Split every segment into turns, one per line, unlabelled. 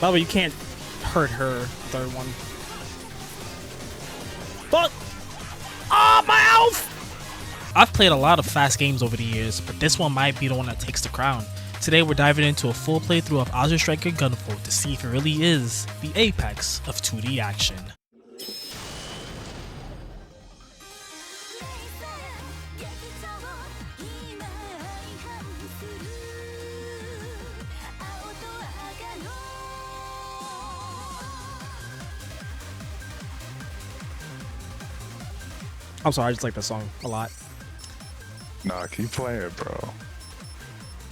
By the way, you can't hurt her. Third one. Fuck! Oh, my health! I've played a lot of fast games over the years, but this one might be the one that takes the crown. Today we're diving into a full playthrough of Azure Striker Gunvolt to see if it really is the apex of 2D action. I'm sorry, I just like the song a lot.
Nah, keep playing, bro.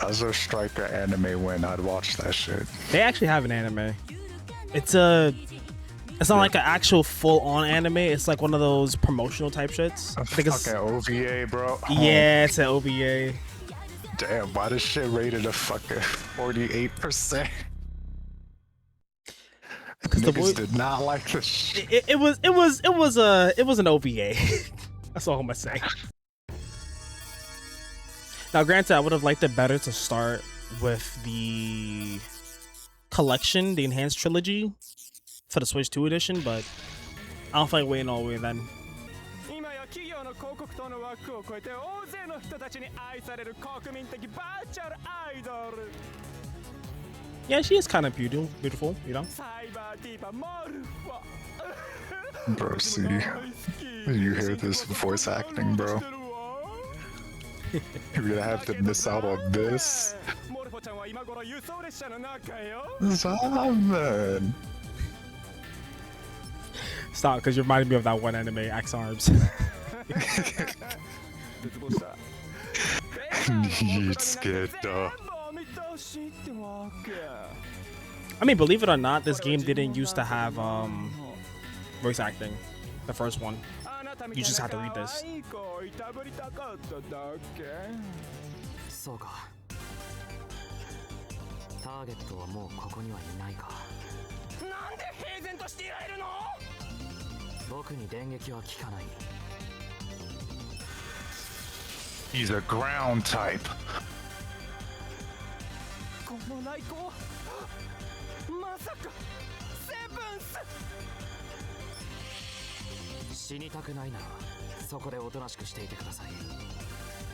Azure Striker anime win, I'd watch that shit.
They actually have an anime. It's not like an actual full-on anime. It's like one of those promotional type shits.
I think it's OVA, bro.
Yeah, it's an OVA.
Damn, why this shit rated a fucking 48%?
Because the boy
did not like this shit.
It was an OVA. That's all I'm gonna say. Now, granted, I would have liked it better to start with the collection, the enhanced trilogy for the Switch 2 edition, but I don't feel like waiting all the way then. Yeah, she is kind of beautiful, you know?
Bro, see, you hear this voice acting, bro? You're gonna have to miss out on this. Zaman.
Stop, because you reminded me of that one anime, Axe Arms.
You're scared, though.
I mean, believe it or not, this game didn't used to have voice acting. The first one. You just have to read this.
He's a ground type.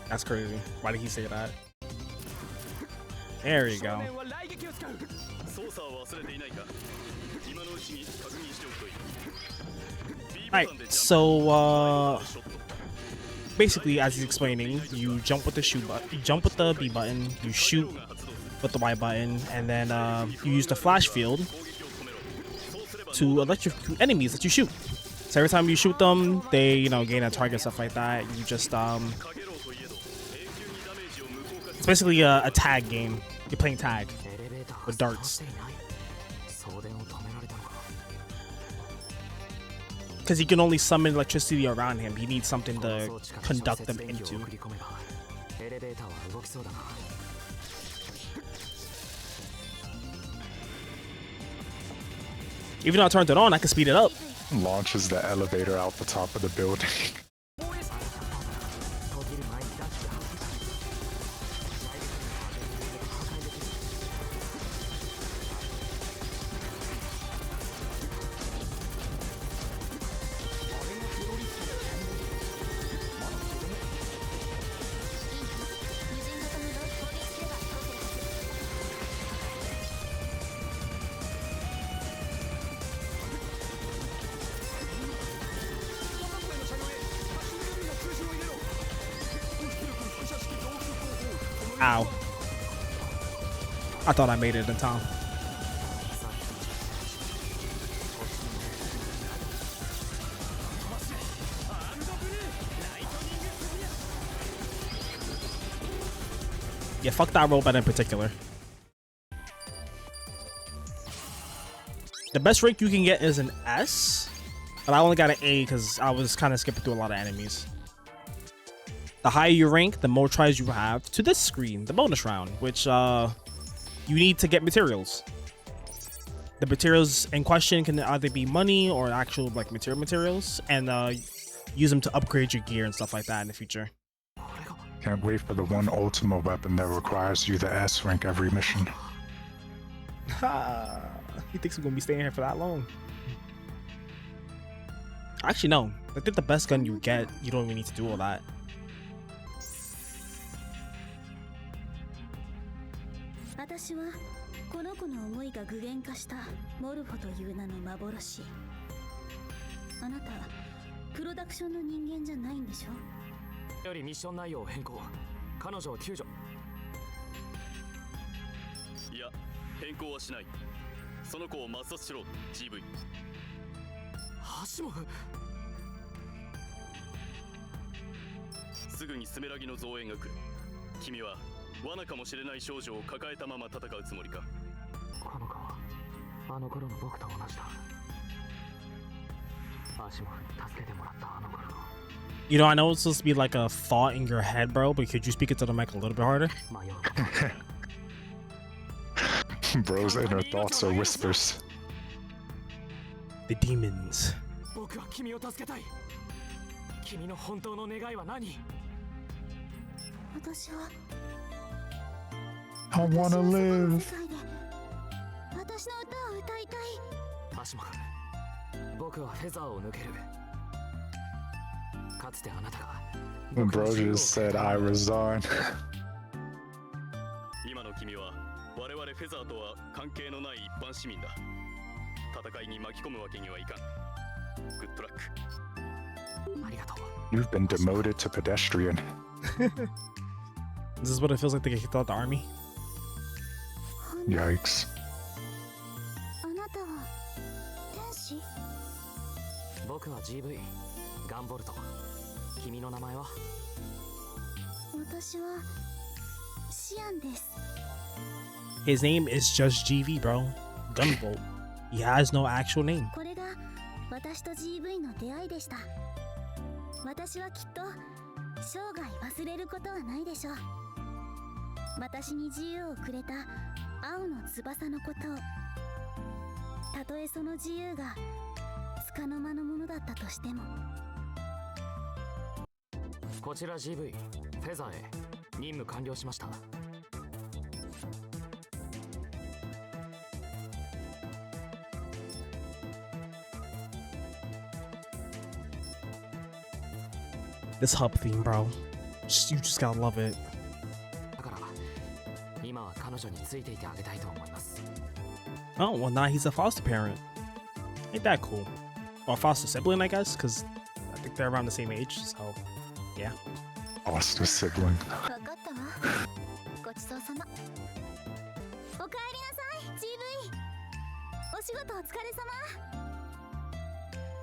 That's crazy. Why did he say that? There you go. Alright, so basically, as he's explaining, you jump with the shoot button, you jump with the B button, you shoot with the Y button, and then you use the flash field to electrocute enemies that you shoot. So every time you shoot them, they, you know, gain a target, stuff like that. You just it's basically a tag game. You're playing tag with darts. Because he can only summon electricity around him. He needs something to conduct them into. Even though I turned it on, I can speed it up.
Launches the elevator out the top of the building.
Ow. I thought I made it in time. Yeah, fuck that robot in particular. The best rank you can get is an S, but I only got an A because I was kind of skipping through a lot of enemies. The higher you rank, the more tries you have to this screen, the bonus round, which you need to get materials. The materials in question can either be money or actual like materials, and use them to upgrade your gear and stuff like that in the future.
Can't wait for the one ultimate weapon that requires you to S rank every mission.
He thinks we're gonna be staying here for that long. Actually, no. I think the best gun you get, you don't even need to do all that.
私はこの子の思いが具現化したモルフォという名の幻。あなたプロダクションの人間じゃないんでしょ？よりミッション内容を変更。彼女を救助。
いや、変更はしない。その子を抹殺しろ、GV。
ハシモフ。
すぐにスメラギの増援が来る。君は罠かもしれない少女を抱えたまま戦うつもりか？
この子はあの頃の僕と同じだ。ハシモフに助けてもらったあの頃の。
You know, I know it's supposed to be like a thought in your head, bro, but could you speak it to the mic a little bit harder?
Bro's inner thoughts are whispers.
The demons.
僕は君を助けたい。君の本当の願いは何？私は
I wanna live.
私の歌を歌いたい。ハシモフ、僕はフェザーを抜ける。かつてあなたが
Bro just said I resign.
今の君は我々フェザーとは関係のない一般市民だ。戦いに巻き込むわけにはいかん。グッドラック。
ありがとう。
You've been demoted to pedestrian.
This is what it feels like to get kicked out of the army.
Yikes.
あなたは天使？僕は GV ガンボルト。君の名前は？私はシアンです。
His name is just GV, bro. Gunvolt. He has no actual name.
これが私と GV の出会いでした。私はきっと生涯忘れることはないでしょう。私に自由をくれた青の翼のことを。たとえその自由が束の間のものだったとしても。こちら GV フェザーへ任務完了しました。
This hub theme, bro. You just gotta love it.
だから今は彼女についていてあげたいと思います。
Oh, well, now he's a foster parent. Ain't that cool? Or a foster sibling, I guess, because I think they're around the same age, so yeah.
Foster sibling.
分かったわ。ごちそうさま。おかえりなさい GV。お仕事お疲れ様。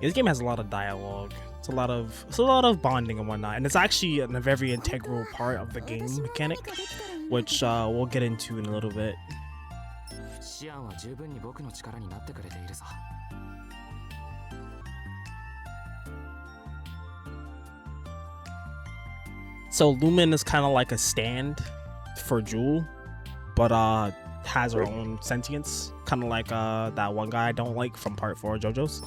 This game has a lot of dialogue. It's a lot of bonding and whatnot, and it's actually a very integral part of the game mechanic, which we'll get into in a little bit.
シアンは十分に僕の力になってくれているさ。
So Lumen is kind of like a stand for Jewel, but has her own sentience, kind of like that one guy I don't like from Part 4 JoJo's.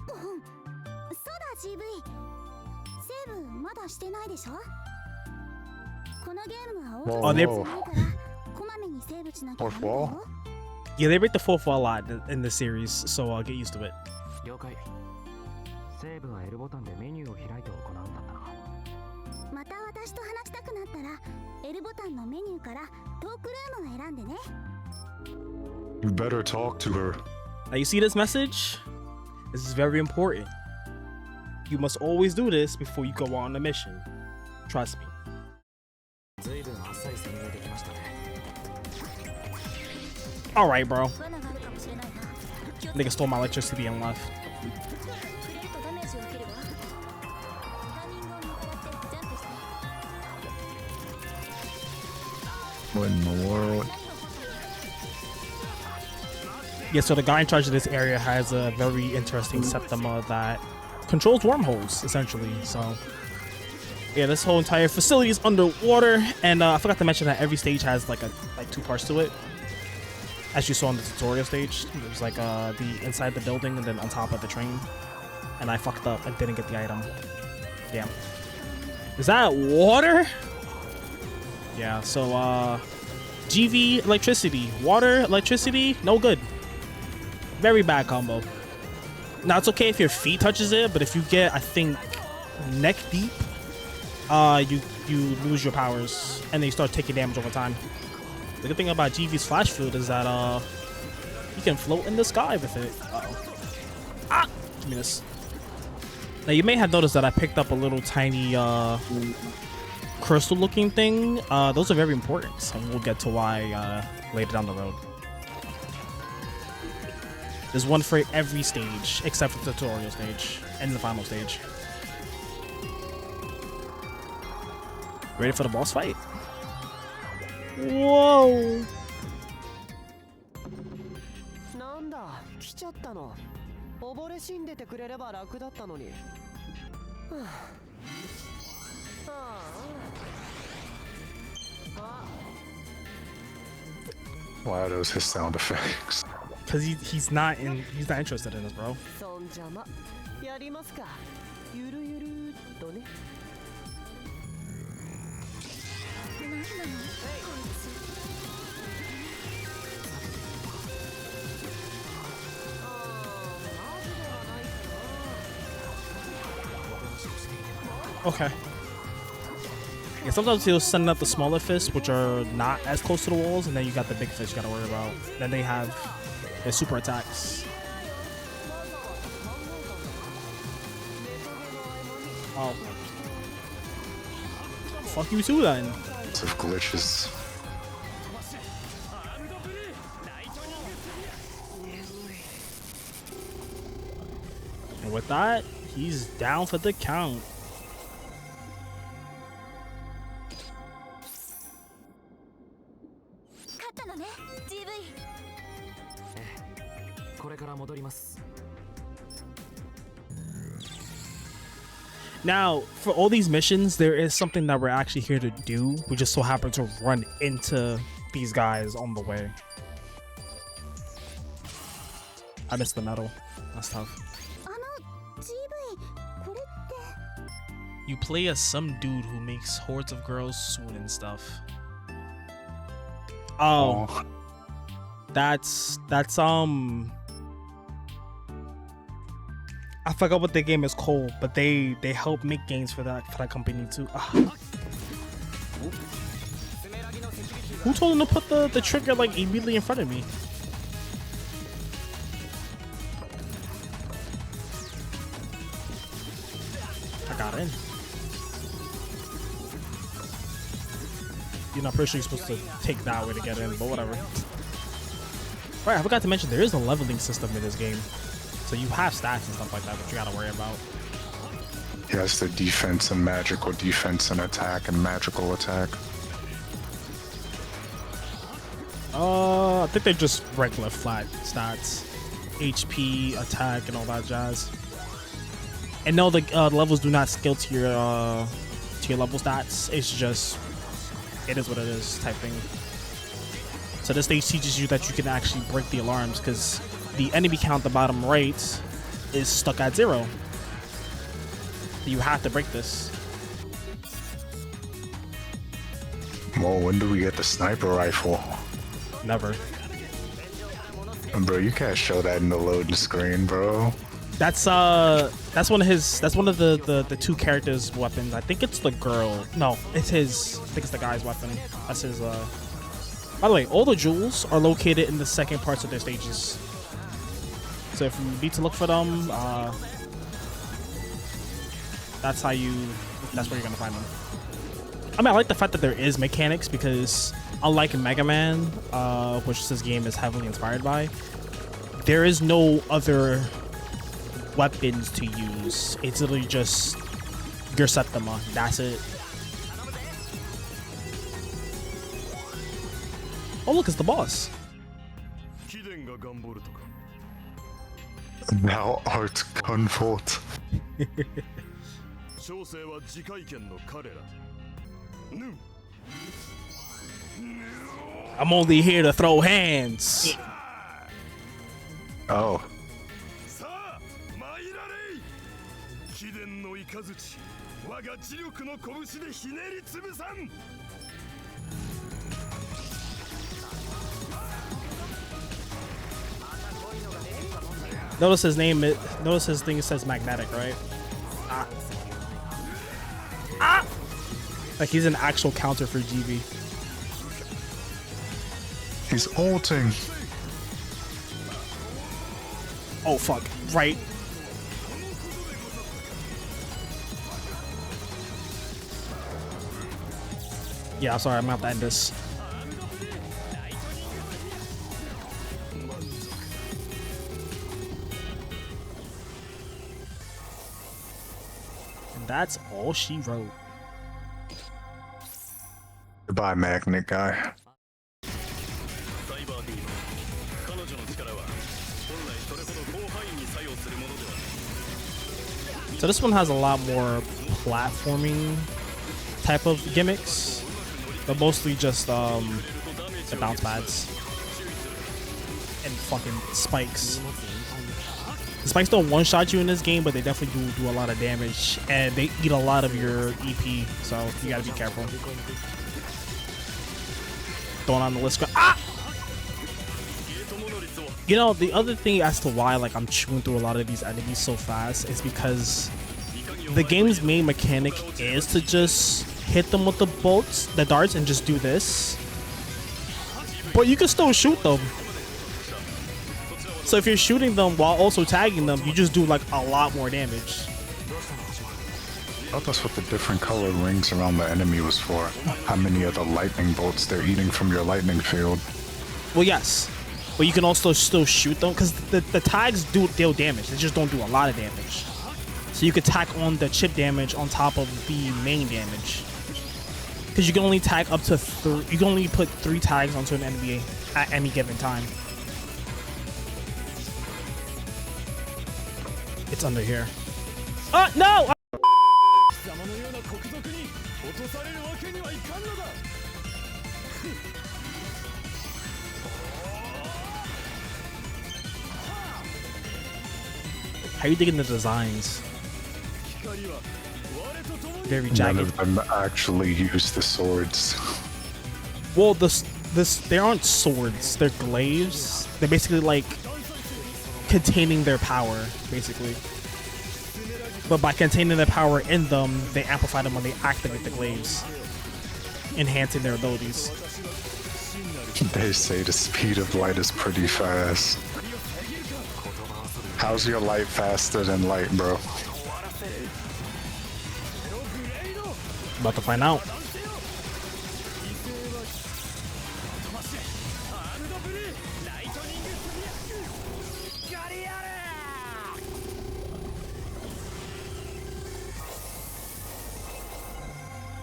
そうだ GV。セーブまだしてないでしょ。このゲームは大き
Oh,
な
they-
ゲームじゃないからこまめにセーブしなきゃダメだよ。
Yeah, they break the fourth wall a lot in this series, so get used to it.
了解。セーブは L ボタンでメニューを開いて行うんだった。また私と話したくなったら L ボタンのメニューからトークルームを選んでね。
You better talk to her.
Now you see this message? This is very important. You must always do this before you go on a mission. Trust me.
ずいぶんあっさり潜入できましたね。
All right, bro.
罠があるかもしれないな。
Nigga stole my electricity and left.
触れるとダメージを受けるわ。タイミングを見計らってジャンプして。
What in the world?
Yeah, so the guy in charge of this area has a very interesting Septimal that controls wormholes, essentially. So, yeah, this whole entire facility is underwater, and I forgot to mention that every stage has like two parts to it. As you saw in the tutorial stage, there's like the inside the building and then on top of the train. And I fucked up and didn't get the item. Damn. Is that water? Yeah, so GV electricity, water electricity, no good. Very bad combo. Now it's okay if your feet touches it, but if you get, I think, neck deep, you lose your powers and then you start taking damage over time. The good thing about GV's flash field is that you can float in the sky with it. Ah, give me this. Now you may have noticed that I picked up a little tiny crystal looking thing. Those are very important, so we'll get to why later down the road. There's one for every stage except for the tutorial stage and the final stage. Ready for the boss fight? Whoa!
なんだ、来ちゃったの。溺れ死んでてくれれば楽だったのに。
Why are those his sound effects?
Cause he's not interested in this, bro.
そんじゃま、やりますか。ゆるゆるっとね。
なんなのこいつ。
Okay. Yeah, sometimes he'll send up the smaller fists, which are not as close to the walls, and then you got the big fish you gotta worry about. Then they have their super attacks. Oh. Fuck you too then.
Lots of glitches.
And with that, he's down for the count. Now, for all these missions, there is something that we're actually here to do. We just so happen to run into these guys on the way. I missed the medal. That's tough. You play as some dude who makes hordes of girls swoon and stuff. Oh. That's I forgot what the game is called, but they help make games for that company too. Who told him to put the trigger like immediately in front of me? I got in. You're not pretty sure you're supposed to take that way to get in, but whatever. Right, I forgot to mention there is a leveling system in this game. So you have stats and stuff like that, but you gotta worry about.
Yes, the defense and magical defense and attack and magical attack.
I think they're just regular flat stats. HP, attack, and all that jazz. And no, the levels do not scale to your level stats. It's just, it is what it is type thing. So this stage teaches you that you can actually break the alarms because the enemy count at the bottom right is stuck at 0. You have to break this.
Well, when do we get the sniper rifle?
Never.
Bro, you can't show that in the loading screen, bro.
That's one of the two characters' weapons. I think it's the girl. No, it's his. I think it's the guy's weapon. That's his. By the way, all the jewels are located in the second parts of their stages. So if you need to look for them, that's where you're gonna find them. I mean, I like the fact that there is mechanics because unlike Mega Man, which this game is heavily inspired by, there is no other weapons to use. It's literally just your Septimal. That's it. Oh look, it's the boss.
Thou art Gunvolt.
I'm only here to throw hands.
Oh.
Notice his name. Notice his thing says magnetic, right? Ah. Ah! Like he's an actual counter for GB.
He's ulting.
Oh fuck! Right. Yeah, sorry, I'm gonna have to end this. And that's all she wrote.
Goodbye, magnet guy.
So this one has a lot more platforming type of gimmicks, but mostly just the bounce pads and fucking spikes. The spikes don't one-shot you in this game, but they definitely do a lot of damage, and they eat a lot of your EP, so you gotta be careful. Throwing on the list. Ah! You know, the other thing as to why like I'm chewing through a lot of these enemies so fast is because the game's main mechanic is to just hit them with the bolts, the darts, and just do this. But you can still shoot them. So if you're shooting them while also tagging them, you just do like a lot more damage.
I thought that's what the different color rings around the enemy was for. How many of the lightning bolts they're eating from your lightning field.
Well, yes. But you can also still shoot them because the tags do deal damage. They just don't do a lot of damage. So you could tack on the chip damage on top of the main damage. Because you can only tag up to 3. You can only put 3 tags onto an enemy at any given time. It's under here. Oh no! How are you digging the designs? Very jagged.
None of them actually use the swords.
Well, they aren't swords. They're glaives. They're basically like containing their power, basically. But by containing their power in them, they amplify them when they activate the glaives, enhancing their abilities.
They say the speed of light is pretty fast. How's your light faster than light, bro?
About to find out.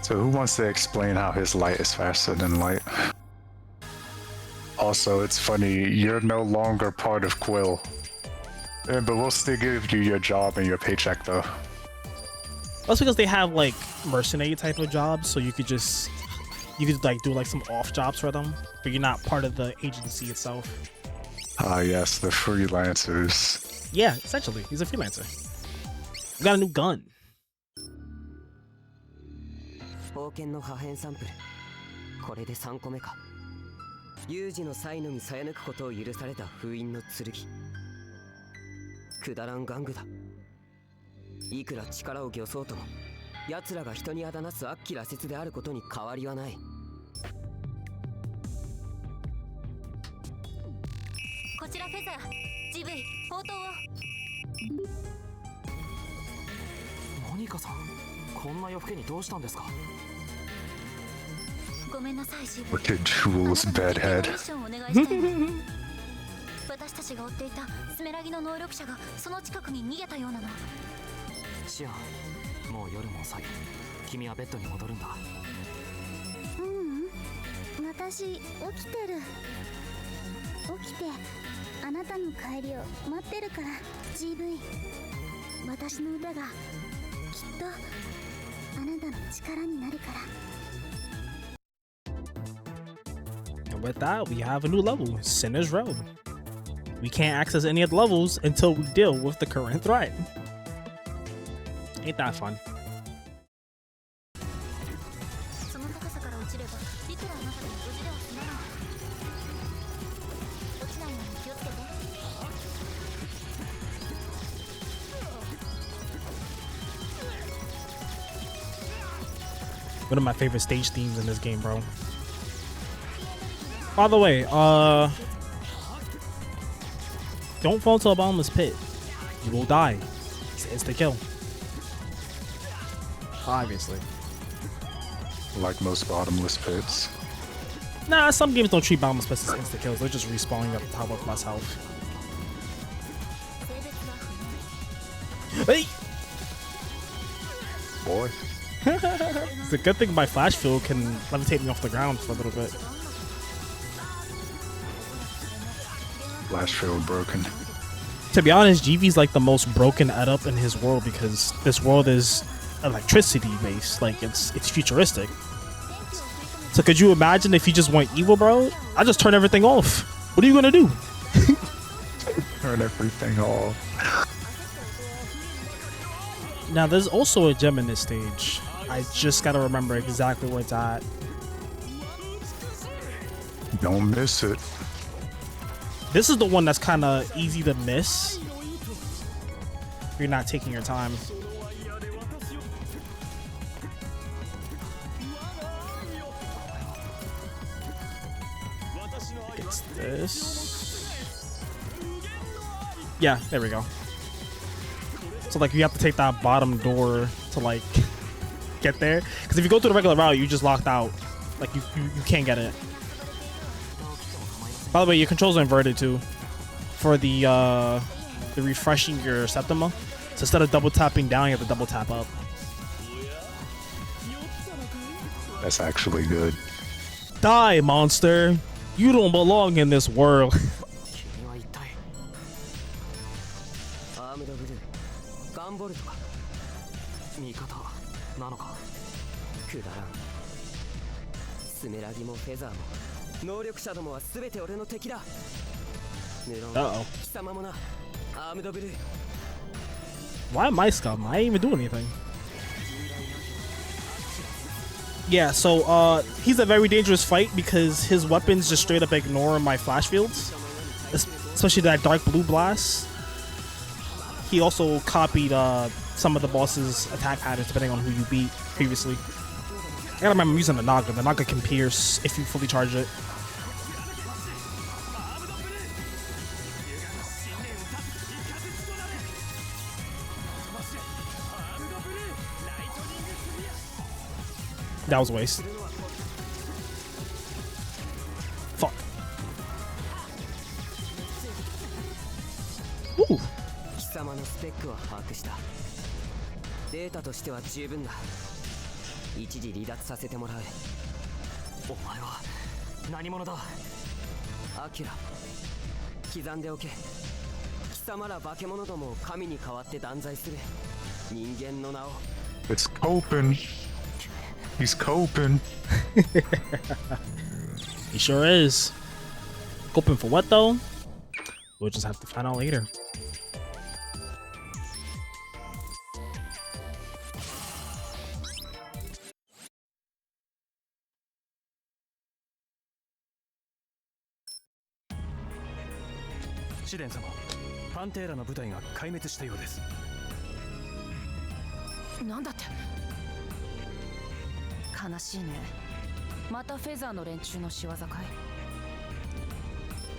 So who wants to explain how his light is faster than light? Also, it's funny, you're no longer part of Quill. Yeah, but we'll still give you your job and your paycheck though.
That's because they have like mercenary type of jobs, so you could like do like some off jobs for them, but you're not part of the agency itself.
Ah yes, the freelancers.
Yeah, essentially, he's a freelancer. We got a new gun.
宝剣の破片サンプルこれで3個目か有事の際のみさや抜くことを許された封印の剣くだらん玩具だいくら力を御そうとも奴らが人にあだなす悪鬼羅刹であることに変わりはない
こちらフェザー GV 応答を
モニカさんこんな夜更けにどうしたんですか
ごめんなさい GV
Look at Jules' bedhead.
私たちが追っていたスメラギの能力者がその近くに逃げたようなの
シアンもう夜も遅い君はベッドに戻るんだ
私起きてる起きてあなたの帰りを待ってるから GV 私の歌がきっとあなたの力になるから
And with that, we have a new level, Sinner's Road. We can't access any of the levels until we deal with the current threat. Ain't that fun?
その高さから落ちればいくらあなたでも無事では済まない落ちないように気をつけて
One of my favorite stage themes in this game, bro. By the way, don't fall into a bottomless pit. You will die. It's insta kill. Obviously.
Like most bottomless pits.
Nah, some games don't treat bottomless pits as insta kills. They're just respawning at the top of less health. Hey!
Boy.
It's a good thing my flash field can levitate me off the ground for a little bit.
Flash field broken.
To be honest, GV's like the most broken Adept in his world because this world is electricity based. Like it's futuristic. So could you imagine if you just went evil, bro? I just turn everything off. What are you gonna do?
Turn everything off.
Now there's also a gem in this stage. I just gotta remember exactly where it's at.
Don't miss it.
This is the one that's kind of easy to miss if you're not taking your time. It's this. Yeah, there we go. So like you have to take that bottom door to like get there. Because if you go through the regular route, you just locked out. Like you can't get it. By the way, your controls are inverted too. For the refreshing your Septimal. So instead of double tapping down, you have to double tap up.
That's actually good.
Die, monster! You don't belong in this world.
君は一体アームドブルーガンボルトか
味方なのか
くだらんスメラギもフェザーも能力者どもは全て俺の敵だ無論
Uh-oh.
貴様もなアームドブルー
Why am I scum? I didn't even do anything. Yeah, so he's a very dangerous fight because his weapons just straight up ignore my flash fields, especially that dark blue blast. He also copied some of the boss's attack patterns depending on who you beat previously. I gotta remember I'm using the Naga. The Naga can pierce if you fully charge it. That was a waste. Fuck. Ooh.
貴様のスペックは把握したデータとしては十分だ一時離脱させてもらう
お前は何者だ
アキュラ刻んでおけ貴様ら化け物どもを神に代わって断罪する人間の名を
It's coping. He's coping.
He sure is. Hoping for what though? We'll just have to find out later.
Shiden様パンテーラの部隊が壊滅したようです
なんだって悲しいねまたフェザーの連中の仕業か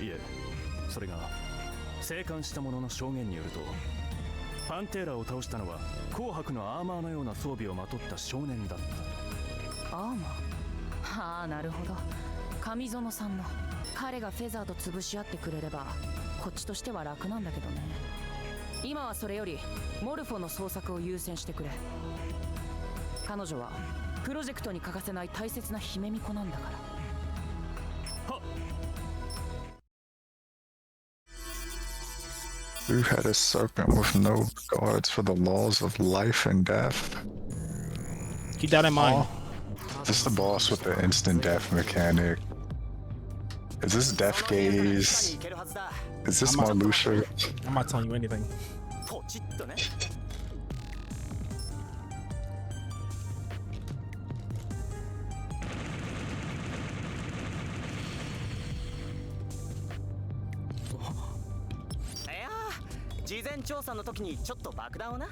い
いえそれが生還した者の証言によるとパンテーラを倒したのは紅白のアーマーのような装備をまとった少年だった
アーマーああなるほど上園さんの彼がフェザーと潰し合ってくれればこっちとしては楽なんだけどね今はそれよりモルフォの捜索を優先してくれ彼女はプロジェクトに欠かせない大切な姫巫女なんだから
You had a serpent with no regards for the laws of life and death.
Keep that in mind.
Is this the boss with the instant death mechanic? Is this Death Gaze? Is this Marluxia?
I'm not telling you anything.
ポチッとね
事前調査の時にちょっと爆弾をな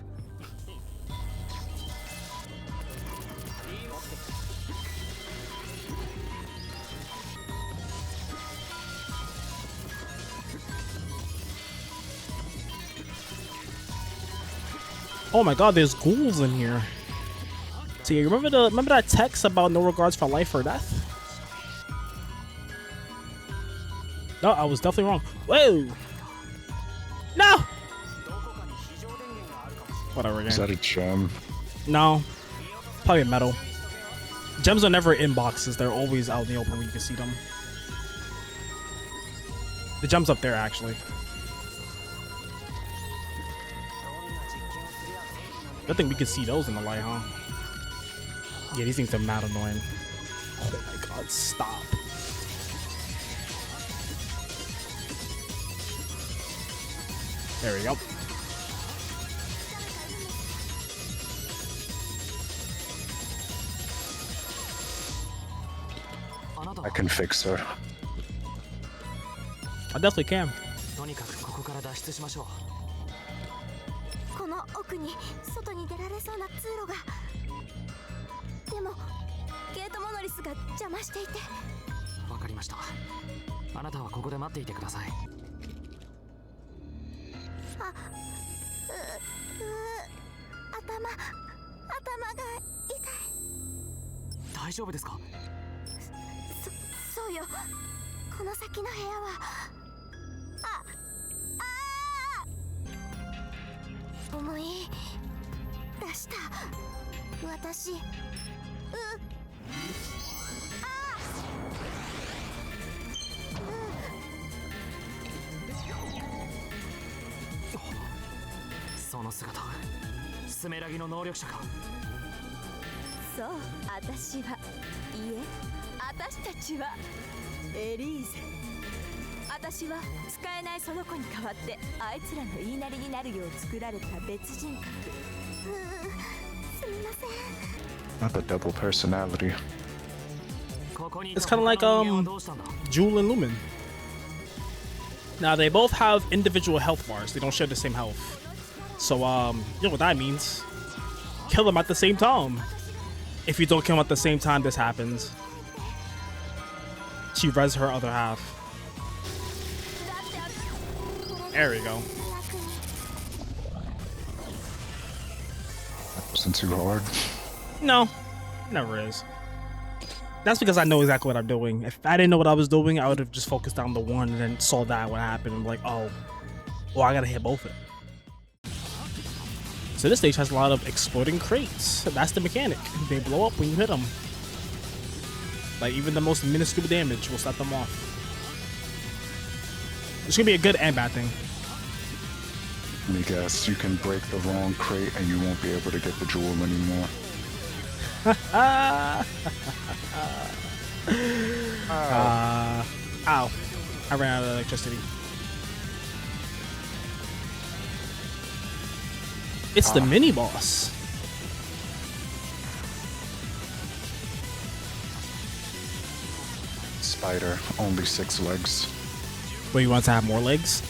Oh my god, there's ghouls in here. So you remember that text about no regards for life or death? No, I was definitely wrong. Whoa! No! Whatever,
Is
game.
that a gem?
No. Probably metal. Gems are never in boxes. They're always out in the open where you can see them. The gem's up there, actually. Good thing we can see those in the light, huh? Yeah, these things are mad annoying. Oh my god, stop. There we go.
I can fix her.
I definitely can.
とにかくここから脱出しましょう。
この奥に外に出られそうな通路が。でもゲートモノリスが邪魔していて。
わかりました。あなたはここで待っていてください。
頭が痛い。
大丈夫ですか？
そうよ。この先の部屋は思い出した。私
その姿、スメラギの能力者か。
そう、私はいえ、私たちはエリーゼ。私は使えないその子に代わってあいつらの言いなりになるよう作られた別人格。すみません。
I have a double personality.
It's kind of like Jewel and Lumen. Now they both have individual health bars. They don't share the same health. So you know what that means. Kill them at the same time. If you don't kill them at the same time, this happens. She res her other half. There we go.
That wasn't too hard.
No, never is. That's because I know exactly what I'm doing. If I didn't know what I was doing, I would have just focused on the one and then saw that what happened. I'm like, oh, well, I gotta hit both of it. So this stage has a lot of exploding crates. That's the mechanic. They blow up when you hit them. Like even the most minuscule damage will set them off. It's gonna be a good and bad thing.
Let me guess, you can break the wrong crate and you won't be able to get the jewel anymore.
Ow. I ran out of electricity. It's the mini boss.
Spider, only 6 legs.
Wait, you want to have more legs?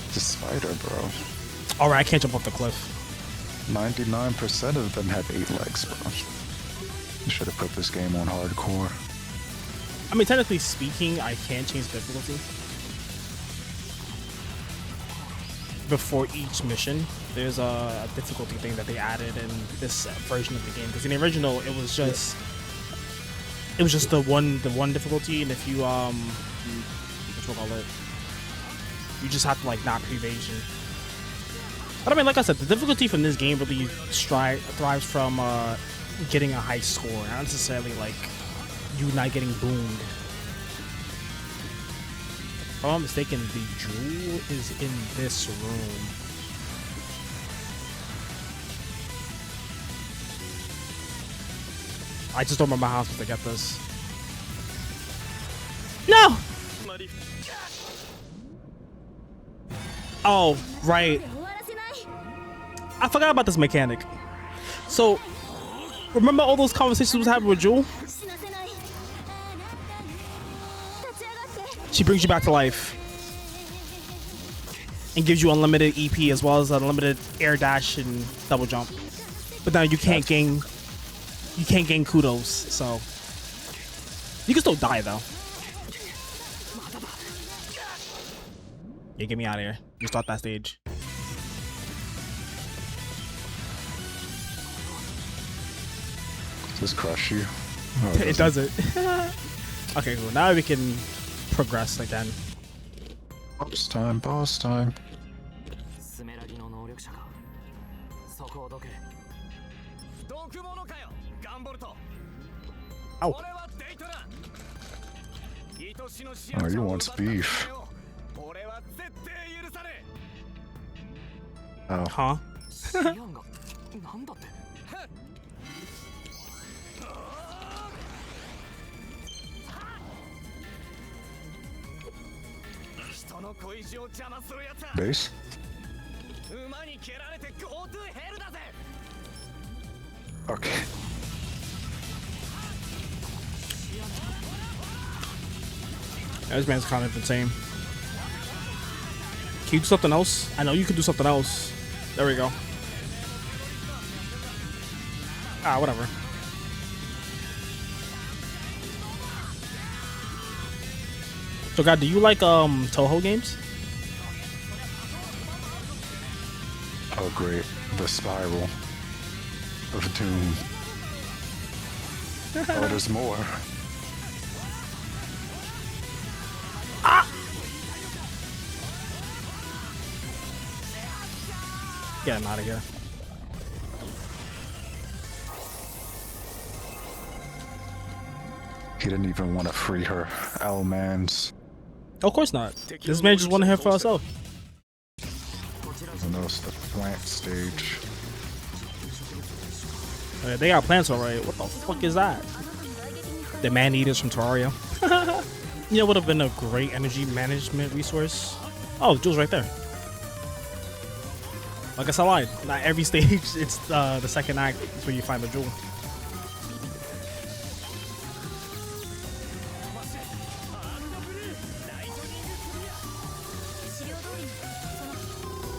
It's a spider, bro.
Alright, I can't jump off the cliff.
99% of them have 8 legs, bro. You should have put this game on hardcore.
I mean, technically speaking, I can change the difficulty. Before each mission, there's a difficulty thing that they added in this version of the game. Because in the original, it was just the one difficulty, and if you you just have to like not pre-evasion. But I mean, like I said, the difficulty from this game really thrives from getting a high score, not necessarily like you not getting boomed. If I'm not mistaken, the jewel is in this room. I just don't remember how I'm supposed to get this. No! Oh, right. I forgot about this mechanic. So, remember all those conversations we was having with Jewel? She brings you back to life and gives you unlimited EP as well as unlimited air dash and double jump. But now you can't gain kudos, so you can still die though. Yeah, get me out of here. You start that stage.
Does this crush you? Oh,
It doesn't. Okay, cool. Now we can progress again.
Boss time, boss time.
スメラギの能力者か。そこをどけ。毒物かよ、ガンボルト。
Ow.
俺はデイトラ。愛しの死
Oh, he wants beef.
俺は絶対許さね
Oh,
Huh?
え。シアンがなんだって。人の恋路を邪魔するやつは
base?
馬に蹴られて Go to hell だぜ。
Okay.
Yeah, this man's kind of insane. Can you do something else? I know you can do something else. There we go. Ah, whatever. So, God, do you like Toho games?
Oh, great. The spiral of doom. Oh, there's more.
Get him out of here.
He didn't even want to free her. Owlman's.
Of course not. This man just wanted her for herself.
Who knows the plant stage?
They got plants already. What the fuck is that? The man eaters from Terraria. You know, would have been a great energy management resource. Oh, Jules right there. Like I said, I lied. Not every stage, it's the second act is where you find the jewel.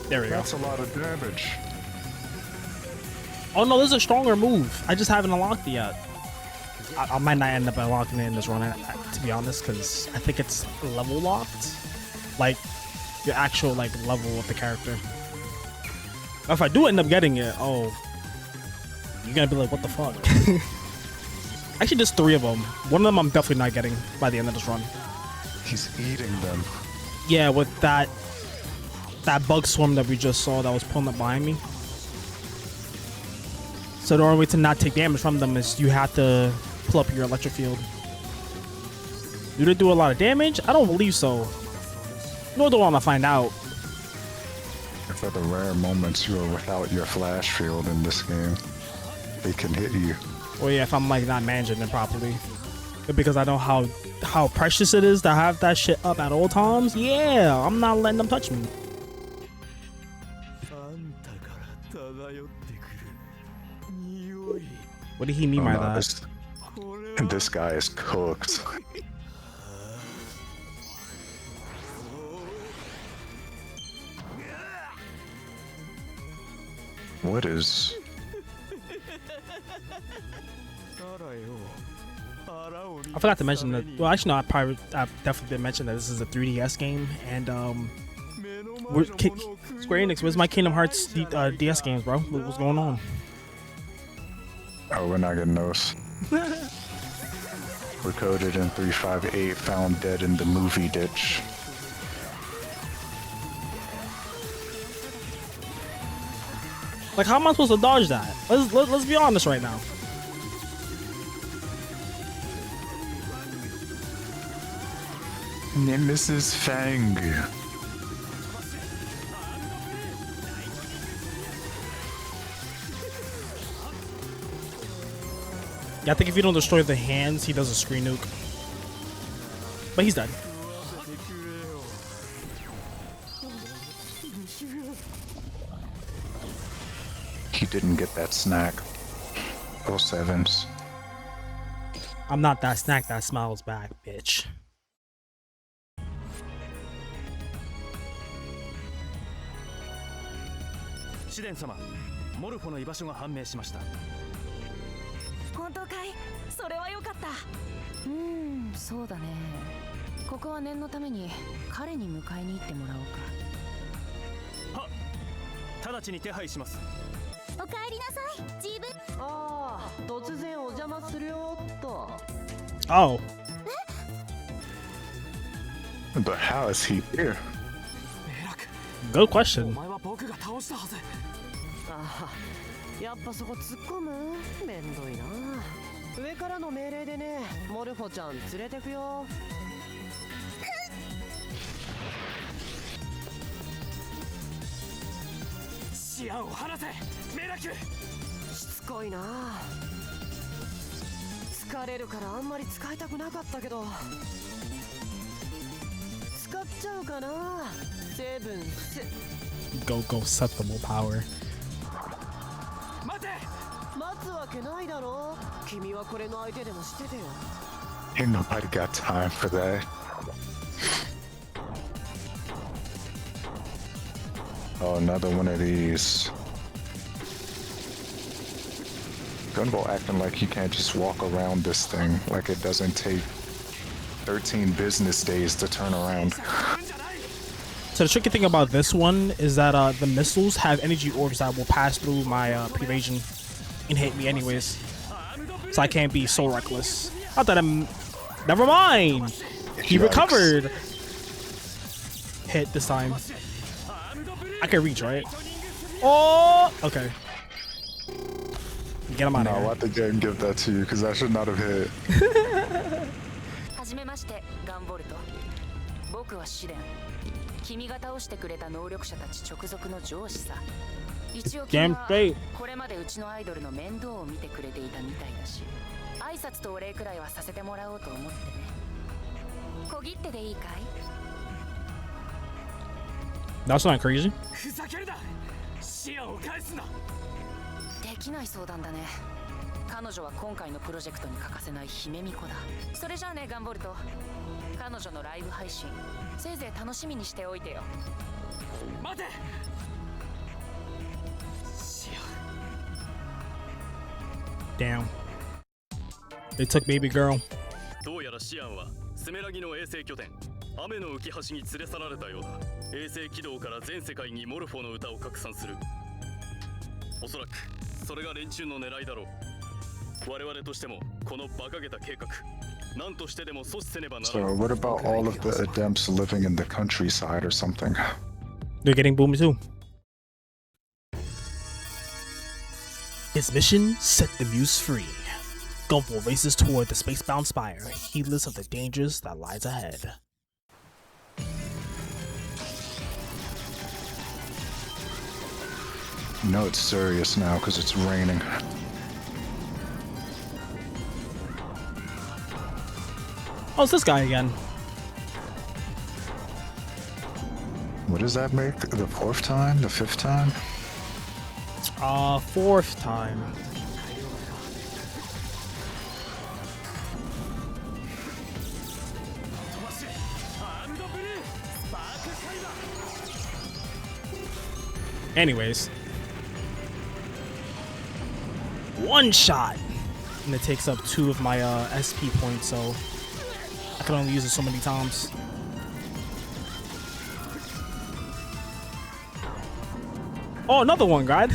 There we go.
That's a lot of damage.
Oh no, this is a stronger move. I just haven't unlocked it yet. I might not end up unlocking it in this run, to be honest, because I think it's level locked. Like, your actual, like, level of the character. If I do end up getting it, oh, you're gonna be like, what the fuck? Actually, there's 3 of them. One of them I'm definitely not getting by the end of this run.
He's eating them.
Yeah, with that bug swarm that we just saw that was pulling up behind me. So the only way to not take damage from them is you have to pull up your electric field. Do they do a lot of damage? I don't believe so. Nor do I want to find out.
For the rare moments you are without your flash field in this game, they can hit you.
Or yeah, if I'm like not managing it properly. Because I know how precious it is to have that shit up at all times. Yeah, I'm not letting them touch me. What did he mean by that?
This guy is cooked. What is...
I forgot to mention that. Well, actually, no. I definitely did mention that this is a 3DS game, and Square Enix, where's my Kingdom Hearts DS games, bro? What's going on?
Oh, we're not getting those. We're coded in 358, found dead in the movie ditch.
Like, how am I supposed to dodge that? Let's be honest right now.
Nemesis Fang.
Yeah, I think if you don't destroy the hands, he does a screen nuke. But he's dead.
He didn't get that snack. Those 7s.
I'm not that snack that smiles back, bitch.
Shiden様、モルフォの居場所が判明しました。
本当かい？それは良かった。そうだね。ここは念のために彼に迎えに行ってもらおうか。
はっ、直ちに手配します。
おかえりなさい GV。
ああ、突然お邪魔するよっと。
Oh.
But how is he here?
Good question.
ああ、やっぱそこ突っ込む？めんどいな。上からの命令でね、モルフォちゃん連れてくよ。シアンを離せ、メラク。しつこいな。疲れるからあんまり使いたくなかったけど、使っちゃうかな。成分
Go Septimal power.
待て。待つわけないだろ。君はこれの相手でもしててよ。
Ain't nobody got time for that. Oh, another one of these. Gunvolt acting like you can't just walk around this thing, like it doesn't take 13 business days to turn around.
So the tricky thing about this one is that the missiles have energy orbs that will pass through my evasion and hit me anyways. So I can't be so reckless. Not that I'm... Never mind! He
Yikes.
recovered! Hit this time. I can reach, right? Oh! Okay. Get him out of
No,
here.
let the game give that to you, because that should not have hit.
はじめましてガンボルト。僕は試練。君が倒してくれた能力者たち直属の上司さ。一応君はこれまでうちのアイドルの面倒を見てくれていたみたいだし、挨拶とお礼くらいはさせてもらおうと思ってね。小切手でいいかい？
That's not crazy.
ふざけるな。シアンを返すな。
できない相談だね。彼女は今回のプロジェクトに欠かせない姫巫女だ。それじゃあねガンボルト。彼女のライブ配信、せいぜい楽しみにしておいてよ。
待て。
Damn. They took baby girl.
どうやらシアンはスメラギの衛星拠点雨の浮橋に連れ去られたようだ。衛星軌道から全世界にモルフォの歌を拡散する。おそらくそれが連中の狙いだろう。我々としてもこの馬鹿げた計画何としてでも阻止せねばならない。
So what about all of the Adepts living in the countryside or something?
They're getting boomed too. His mission, set the muse free. Gunvolt races toward the spacebound spire, heedless of the dangers that lies ahead.
You know it's serious now because it's raining.
Oh, it's this guy again.
What does that make? The fourth time? The fifth time?
Fourth time. Anyways. One shot! And it takes up 2 of my SP points, so I can only use it so many times. Oh, another one, God.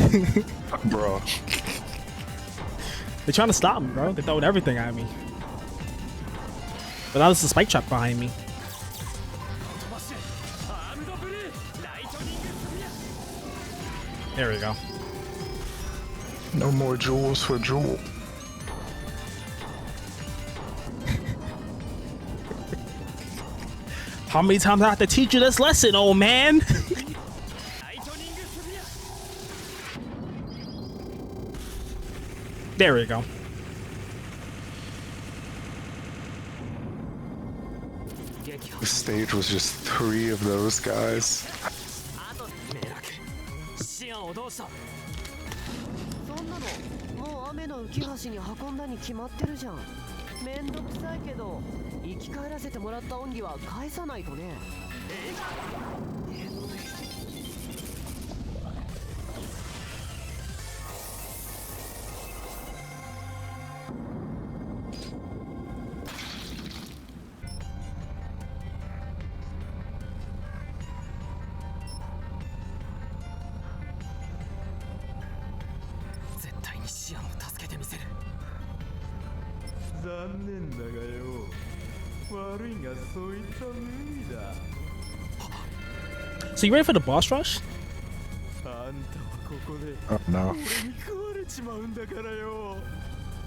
Bro.
They're trying to stop me, bro. They're throwing everything at me. But now there's a spike trap behind me. There we go.
No more jewels for Jewel.
How many times do I have to teach you this lesson, old man? There we go.
The stage was just 3 of those guys.
そんなのもう雨の浮き橋に運んだに決まってるじゃん。めんどくさいけど生き返らせてもらった恩義は返さないとね。
So you ready for the boss rush?
Oh no.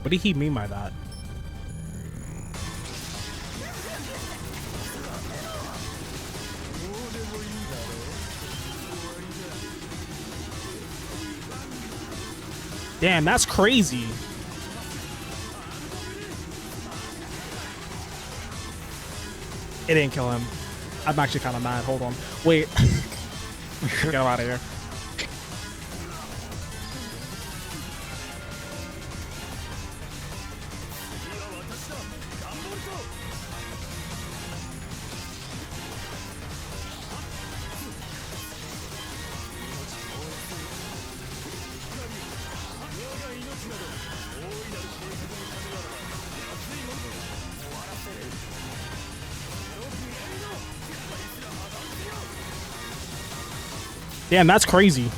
What did he mean by that? Damn, that's crazy. It didn't kill him. I'm actually kind of mad. Hold on. Wait. Get him out of here. Damn, that's crazy.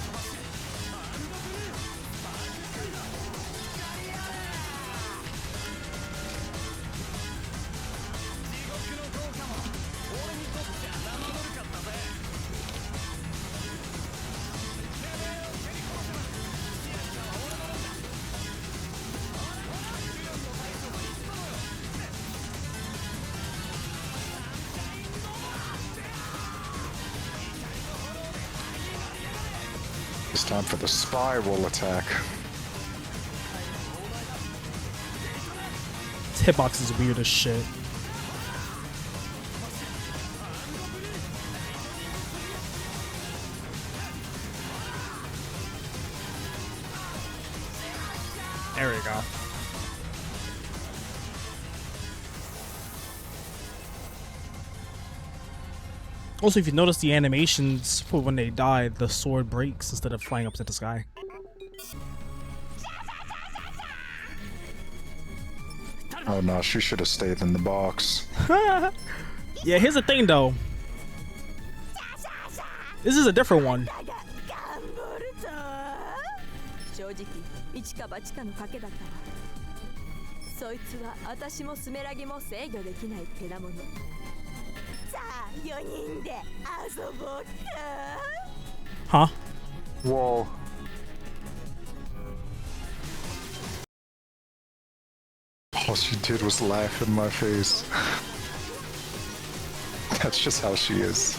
It's time for the spiral attack.
This hitbox is weird as shit. There we go. Also, if you notice the animations for when they die, the sword breaks instead of flying up to the sky.
Oh no, she should have stayed in the box.
Yeah, here's the thing though. This is a different one.
正直一か八かの賭けだったわ。そいつは私もスメラギも制御できない手だもの。さあ4人で遊ぼうか。
Huh?
Whoa. All she did was laugh in my face. That's just how she is.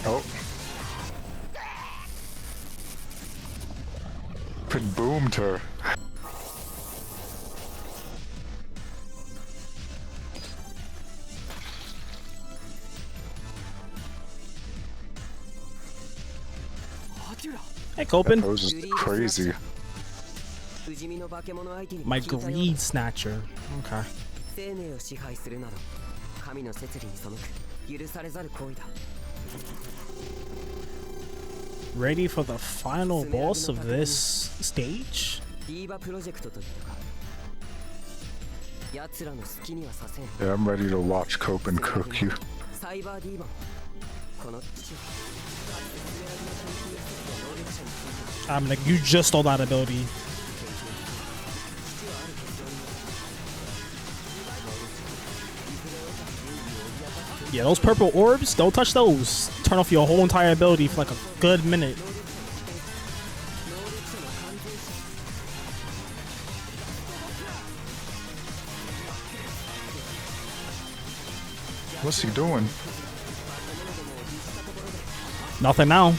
Oh. It boomed her.
Hey, Copen.
That pose is crazy.
My greed snatcher. Okay.
生命を支配するなど神の摂理に背く許されざる行為だ。
Ready for the final boss of this stage?
ディーバプロジェクトといったか。奴らの好きにはさせん。
Yeah, I'm ready to watch Copen cook you.
サイバーディーバこの父は
I'm like, you just stole that ability. Yeah, those purple orbs, don't touch those. Turn off your whole entire ability for like a good minute.
What's he doing?
Nothing now.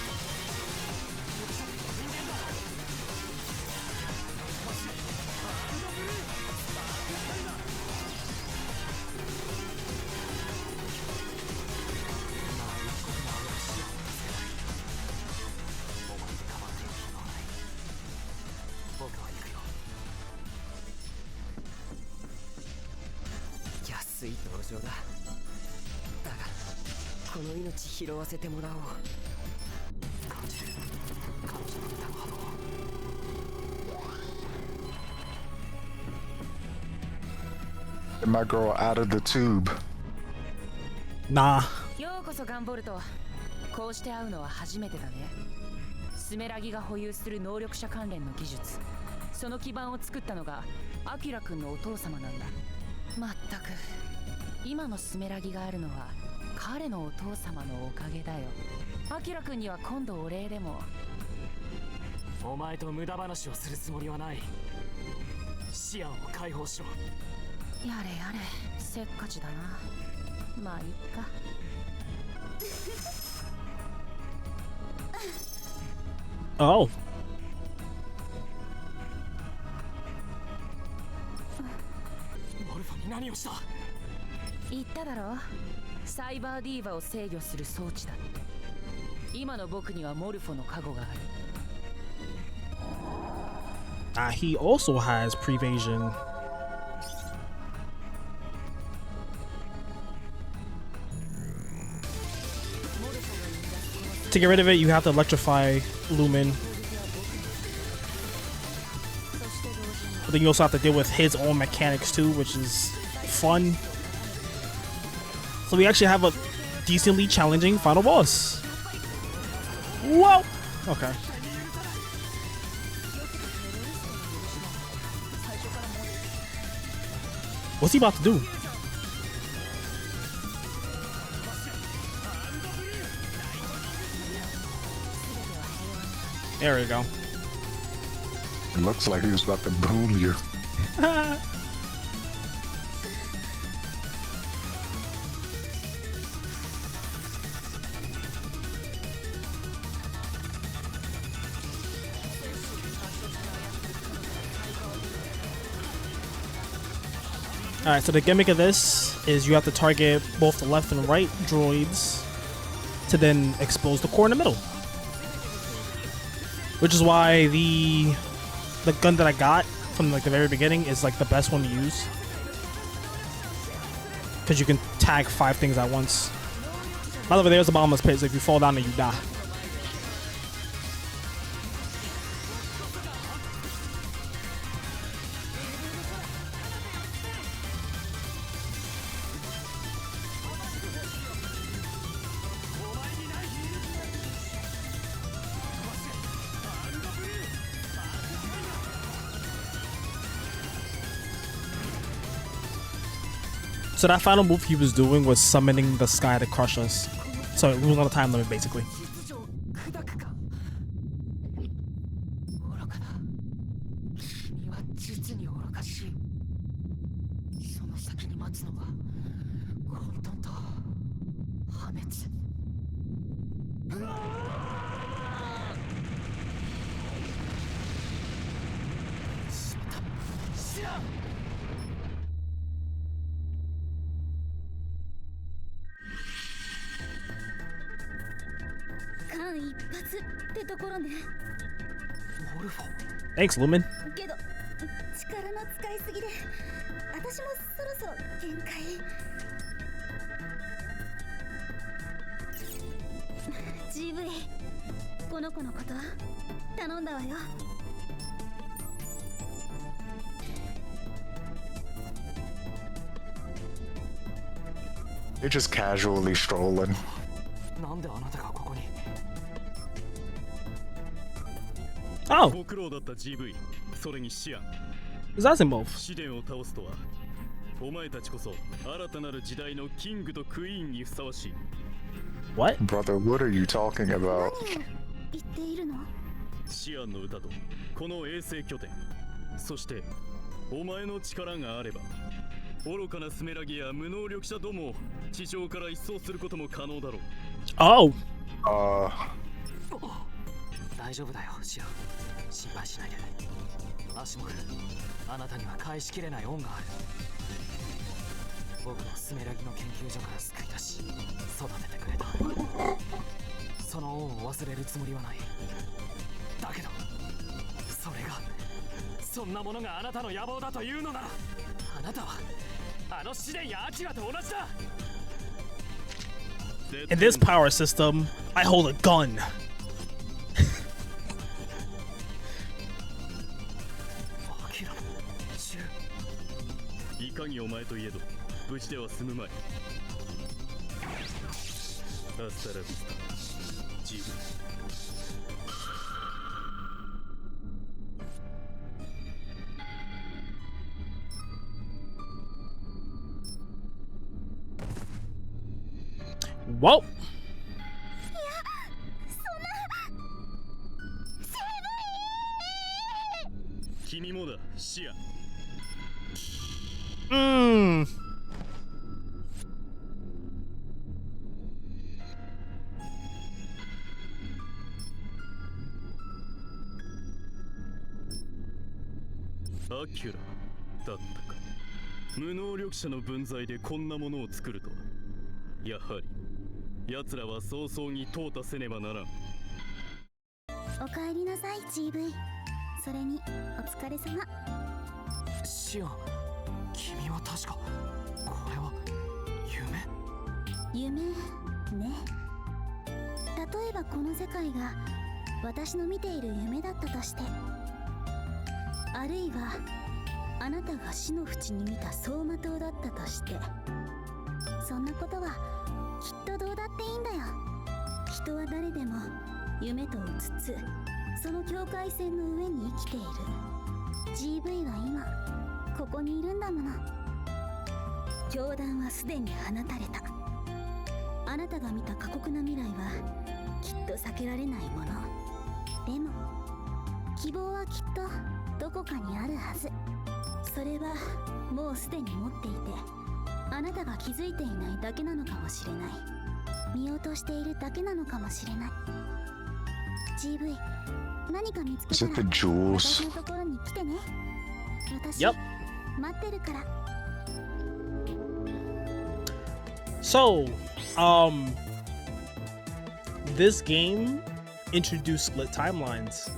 つい登場だ。だがこの命拾わせてもらおう。感じる彼女の歌の波動。
Get my girl out of the tube.
Nah.
ようこそガンボルト。こうして会うのは初めてだね。スメラギが保有する能力者関連の技術、その基盤を作ったのがアキラ君のお父様なんだ。まったく今のスメラギがあるのは彼のお父様のおかげだよ。アキラ君には今度お礼でも。
お前と無駄話をするつもりはない。シアンを解放しろ。
やれやれ、せっかちだな。まあいっか。
Oh.
モルフォに何をした？
言っただろ、サイバーディーバを制御する装置だって。今の僕にはモルフォの加護がある。
He also has prevasion. To get rid of it, you have to electrify Lumen. But then you also have to deal with his own mechanics too, which is fun. So we actually have a decently challenging final boss. Whoa! Okay. What's he about to do? There we go.
It looks like he was about to boom you.
Alright, so the gimmick of this is you have to target both the left and right droids to then expose the core in the middle. Which is why the gun that I got from like the very beginning is like the best one to use. Because you can tag 5 things at once. By the way, there's a bottomless pit, so if you fall down there, you die. So that final move he was doing was summoning the sky to crush us. So it rules on the time limit, basically. Thanks, Lumen.
けど力の使いすぎで私もそろそろ限界。GV この子のこと頼んだわよ。
You're just casually strolling.
なんであなたがここに？
Oh!
ご苦労だった GV、それにシアン。
Is that in both?
試練を倒すとは、お前たちこそ新たなる時代のキングとクイーンにふさわしい。
What?
Brother, what are you talking about?
言っているの？
シアンの歌とこの衛星拠点、そしてお前の力があれば愚かなスメラギや無能力者どもを地上から一掃することも可能だろう。
Oh!
大丈夫だよ、シアン。心配しないで。足もあなたには返しきれない恩がある。僕のスメラギの研究所から救い出し育ててくれた。その恩を忘れるつもりはない。だけどそれがそんなものがあなたの野望だというのなら、あなたはあの試練やアキラと同じだ。
In this power system, I hold a gun.
アキラの銃。
いかにお前といえど無事では済むまい。アスタラビスタ、ジーブ。
Whoa.
君もだ、シア。 アキュラだったか。無能力者の分際でこんなものを作るとは。やはり奴らは早々に淘汰せねばならん。
おかえりなさい GV。 それにお疲れ様。
シアン、君は確かこれは夢
ね。例えばこの世界が私の見ている夢だったとして、あるいはあなたが死の淵に見た走馬灯だったとして、そんなことはきっとどうだっていいんだよ。人は誰でも夢とうつつ、その境界線の上に生きている。 GV は今ここにいるんだもの。教団はすでに放たれた。あなたが見た過酷な未来はきっと避けられないもの。でも希望はきっとどこかにあるはず。それはもうすでに持っていて、あなたが気づいていないだけなのかもしれない。見落としているだけなのかもしれない。 GV、 何か見つけたら私のところに来てね。私、待ってるから。
So, this game introduced split timelines.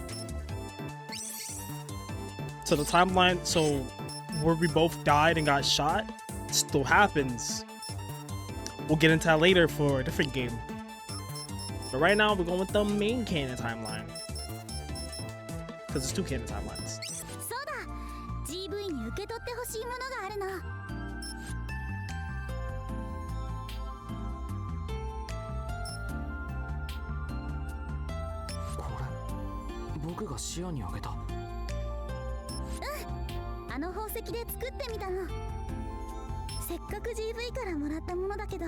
So the timeline, so where we both died and got shot, still happens. We'll get into that later for a different game. But right now, we're going with the main canon timeline. Because there's two canon timelines.
そうだ、 GV に受け取ってほしいものがあるの。
僕がシアンにあげた。
あの宝石で作ってみたの。せっかく GV からもらったものだけど、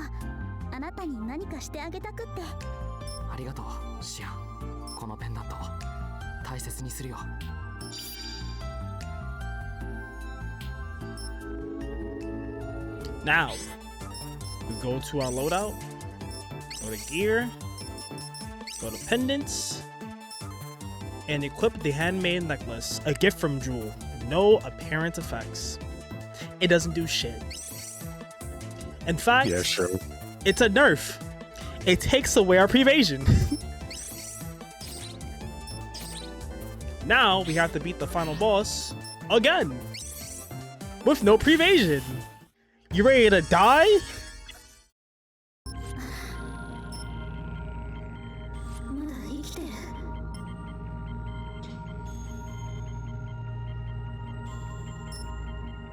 あなたに何かしてあげたくって。
ありがとうシアン。このペンダント大切にするよ。
Now, we go to our loadout, go to gear, go to pendants, and equip the handmade necklace, a gift from Jewel. No apparent effects. It doesn't do shit. In fact,
Yeah, sure.
it's a nerf. It takes away our pre-evasion. Now we have to beat the final boss again with no pre-evasion. You ready to die?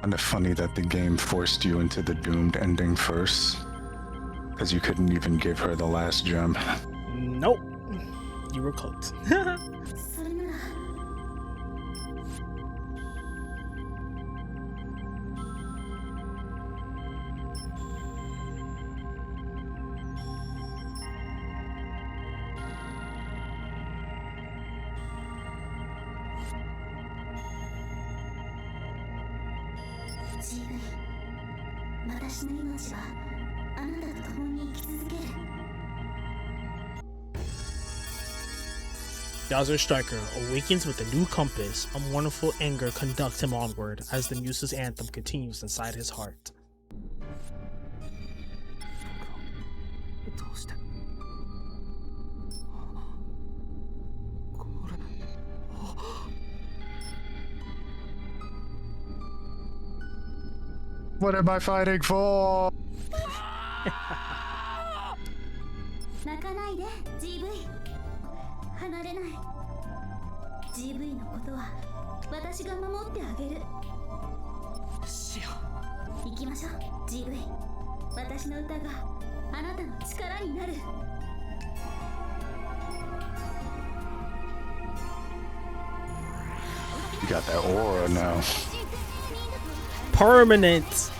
Kind of funny that the game forced you into the doomed ending first, because you couldn't even give her the last gem.
Nope. You were cooked.
それなら GV、 私の命はあなたと共に生き続ける。
The Azure Striker awakens with a new compass. A mournful anger conducts him onward as the Muse's anthem continues inside his heart.
どうしてこれ。
What What am I fighting for?
泣かないで GV 離れない GV のことは私が守ってあげる
シオン、
行きましょう GV 私の歌があなたの力になる
You got that aura now.
Permanent.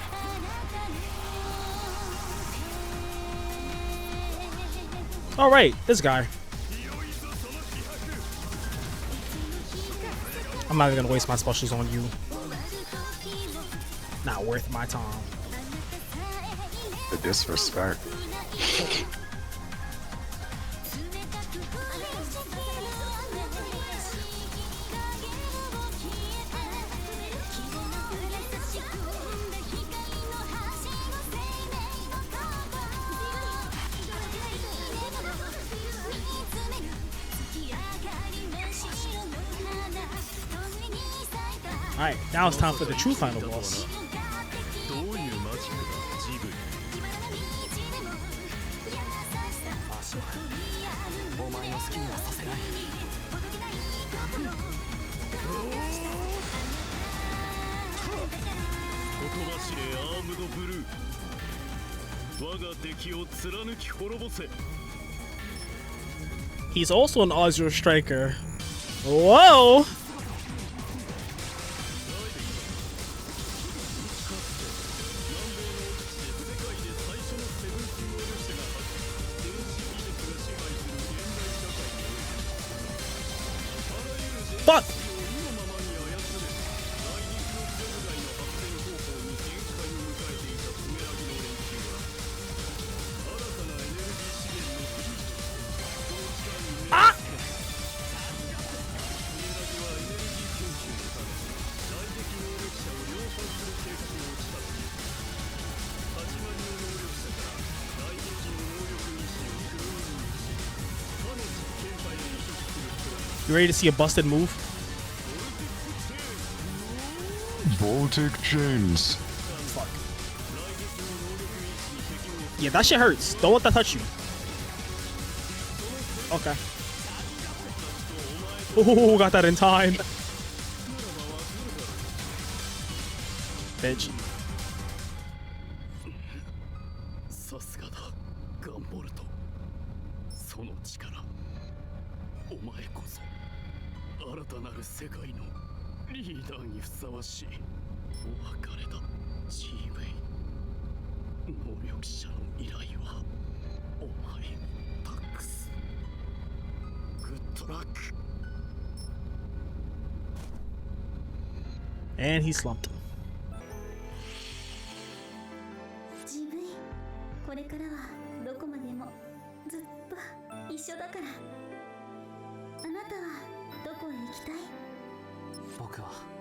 All right, this guy. I'm not even gonna waste my specials on you. Not worth my time.
The disrespect.
Alright, now it's time for the true final boss.
どういうマジックだ GV
アシモお前の好きにはさせない。
言葉知れアームドブルー我が敵を貫き滅ぼせ
He's also an Azure Striker. Whoa! Fuck! Ah! You ready to see a busted move?
Voltic chains.
Fuck. Yeah, that shit hurts. Don't let that touch you. Okay. Oh, got that in time. Bitch.
さすがだガンボルトその力お前こそ新たなる世界のリーダーにふさわしいお別れだ GV 能力者の依頼はお前に託すグッドラック
And he slumped.
GV これからはどこまでもずっと一緒だからあなたはどこへ行きたい
僕は